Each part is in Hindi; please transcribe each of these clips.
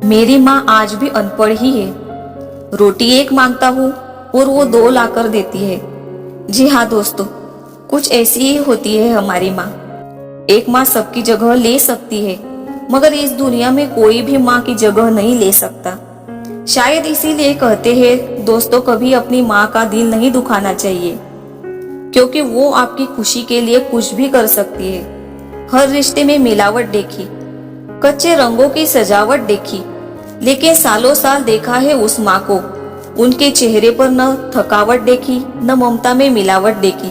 मेरी माँ आज भी अनपढ़ ही है। रोटी एक मांगता हूँ और वो 2 लाकर देती है। जी हाँ दोस्तों, कुछ ऐसी ही होती है हमारी माँ। एक माँ सबकी जगह ले सकती है, मगर इस दुनिया में कोई भी माँ की जगह नहीं ले सकता। शायद इसीलिए कहते हैं दोस्तों, कभी अपनी माँ का दिल नहीं दुखाना चाहिए, क्योंकि वो आपकी खुशी के लिए कुछ भी कर सकती है। हर रिश्ते में मिलावट देखी, कच्चे रंगों की सजावट देखी, लेकिन सालों साल देखा है उस माँ को। उनके चेहरे पर न थकावट देखी, न ममता में मिलावट देखी।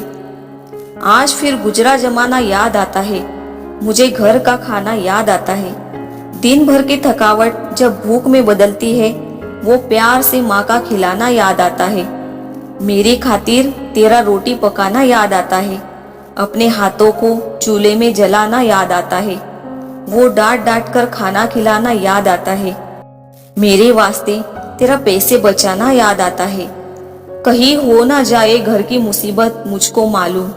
आज फिर गुजरा जमाना याद आता है, मुझे घर का खाना याद आता है। दिन भर की थकावट जब भूख में बदलती है, वो प्यार से माँ का खिलाना याद आता है। मेरी खातिर तेरा रोटी पकाना याद आता है, अपने हाथों को चूल्हे में जलाना याद आता है, वो डांट डांट कर खाना खिलाना याद आता है। मेरे वास्ते तेरा पैसे बचाना याद आता है। कहीं हो ना जाए घर की मुसीबत मुझको मालूम,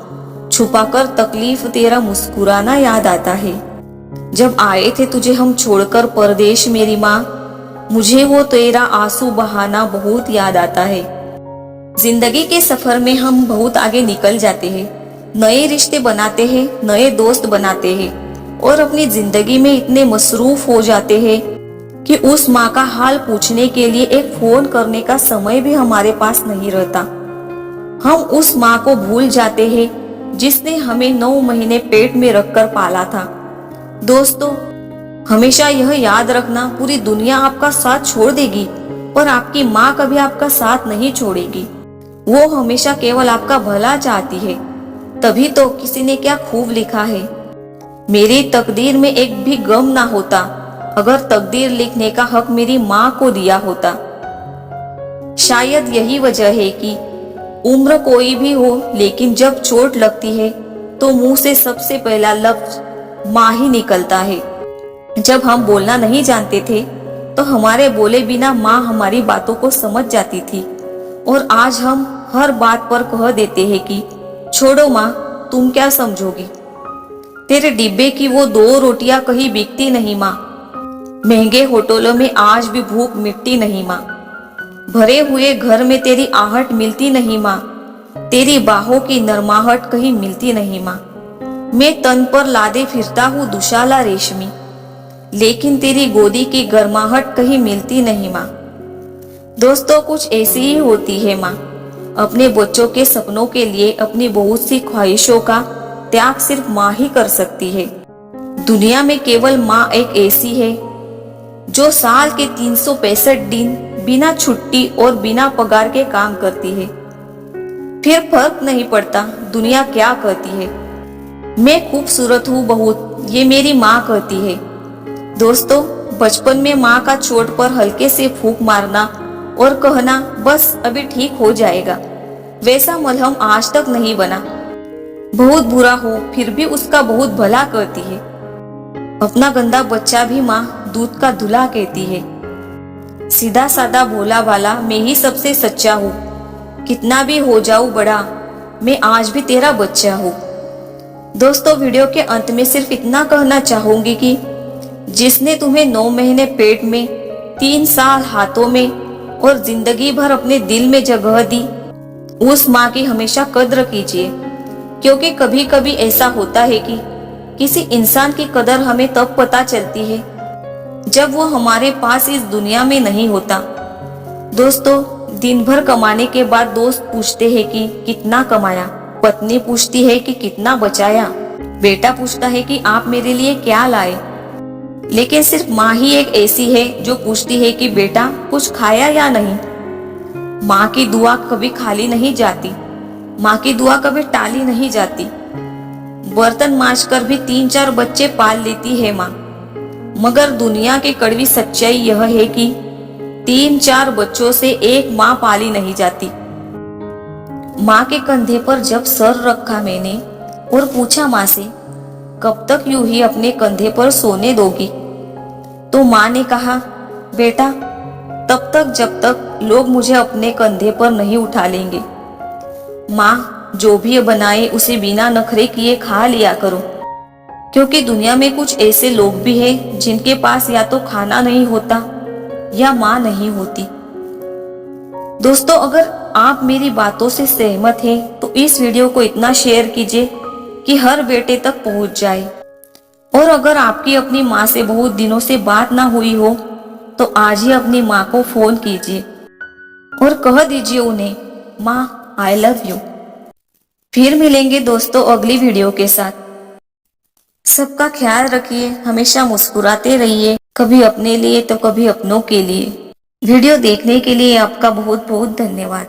छुपाकर तकलीफ तेरा मुस्कुराना याद आता है। जब आए थे तुझे हम छोड़कर परदेश मेरी माँ, मुझे वो तेरा आंसू बहाना बहुत याद आता है। जिंदगी के सफर में हम बहुत आगे निकल जाते हैं, नए रिश्ते बनाते हैं, नए दोस्त बनाते हैं और अपनी जिंदगी में इतने मसरूफ हो जाते हैं कि उस माँ का हाल पूछने के लिए एक फोन करने का समय भी हमारे पास नहीं रहता। हम उस माँ को भूल जाते हैं जिसने हमें 9 महीने पेट में रखकर पाला था। दोस्तों, हमेशा यह याद रखना, पूरी दुनिया आपका साथ छोड़ देगी पर आपकी माँ कभी आपका साथ नहीं छोड़ेगी। वो हमेशा केवल आपका भला चाहती है। तभी तो किसी ने क्या खूब लिखा है, मेरी तकदीर में एक भी गम ना होता अगर तकदीर लिखने का हक मेरी माँ को दिया होता। शायद यही वजह है कि उम्र कोई भी हो, लेकिन जब चोट लगती है तो मुंह से सबसे पहला लफ्ज माँ ही निकलता है। जब हम बोलना नहीं जानते थे तो हमारे बोले बिना माँ हमारी बातों को समझ जाती थी, और आज हम हर बात पर कह देते हैं कि छोड़ो माँ, तुम क्या समझोगी। तेरे डिब्बे की वो 2 रोटियां कहीं बिकती नहीं माँ, महंगे होटलों में आज भी भूख मिटती नहीं माँ, भरे हुए घर में तेरी आहट मिलती नहीं माँ, तेरी बाहों की नरमाहट कहीं मिलती नहीं माँ। मैं तन पर लादे फिरता हूँ दुशाला रेशमी, लेकिन तेरी गोदी की गर्माहट कहीं मिलती नहीं माँ। दोस्तों, कुछ ऐसी ही होती है माँ। अपने बच्चों के सपनों के लिए अपनी बहुत सी ख्वाहिशों का त्याग सिर्फ माँ ही कर सकती है। दुनिया में केवल माँ एक ऐसी है जो साल के 365 दिन बिना छुट्टी और बिना पगार के काम करती है। फिर फर्क नहीं पड़ता दुनिया क्या कहती है, मैं खूबसूरत हूँ बहुत, ये मेरी माँ कहती है। दोस्तों, बचपन में माँ का चोट पर हल्के से फूंक मारना और कहना बस अभी ठीक हो जाएगा, वैसा मलहम आज तक नहीं बना। बहुत बुरा हो फिर भी उसका बहुत भला कहती है। अपना गंदा बच्चा भी माँ दूध का धुला कहती है। सीधा सादा भोला भाला मैं ही सबसे सच्चा हूँ, कितना भी हो जाऊं बड़ा मैं आज भी तेरा बच्चा हूँ। दोस्तों, वीडियो के अंत में सिर्फ इतना कहना चाहूंगी कि जिसने तुम्हें 9 महीने पेट में, 3 साल हाथों में और जिंदगी भर अपने दिल में जगह दी, उस माँ की हमेशा कद्र कीजिए। क्योंकि कभी कभी ऐसा होता है कि किसी इंसान की कदर हमें तब पता चलती है जब वो हमारे पास इस दुनिया में नहीं होता। दोस्तों, दिन भर कमाने के बाद दोस्त पूछते हैं कि कितना कमाया, पत्नी पूछती है कि कितना बचाया, बेटा पूछता है कि आप मेरे लिए क्या लाए, लेकिन सिर्फ माँ ही एक ऐसी है जो पूछती है कि बेटा कुछ खाया या नहीं। माँ की दुआ कभी खाली नहीं जाती, माँ की दुआ कभी टाली नहीं जाती। बर्तन मांज कर भी 3-4 बच्चे पाल लेती है माँ, मगर दुनिया की कड़वी सच्चाई यह है कि 3-4 बच्चों से एक माँ पाली नहीं जाती। माँ के कंधे पर जब सर रखा मैंने और पूछा माँ से कब तक यूं ही अपने कंधे पर सोने दोगी, तो माँ ने कहा बेटा तब तक जब तक लोग मुझे अपने कंधे पर नहीं उठा लेंगे। माँ जो भी बनाए उसे बिना नखरे किए खा लिया करो, क्योंकि दुनिया में कुछ ऐसे लोग भी हैं जिनके पास या तो खाना नहीं होता या माँ नहीं होती। दोस्तों, अगर आप मेरी बातों से सहमत हैं तो इस वीडियो को इतना शेयर कीजिए कि हर बेटे तक पहुंच जाए। और अगर आपकी अपनी माँ से बहुत दिनों से बात ना हुई हो तो आज ही अपनी माँ को फोन कीजिए और कह दीजिए उन्हें, माँ आई लव यू। फिर मिलेंगे दोस्तों अगली वीडियो के साथ। सबका ख्याल रखिए, हमेशा मुस्कुराते रहिए, कभी अपने लिए तो कभी अपनों के लिए। वीडियो देखने के लिए आपका बहुत बहुत धन्यवाद।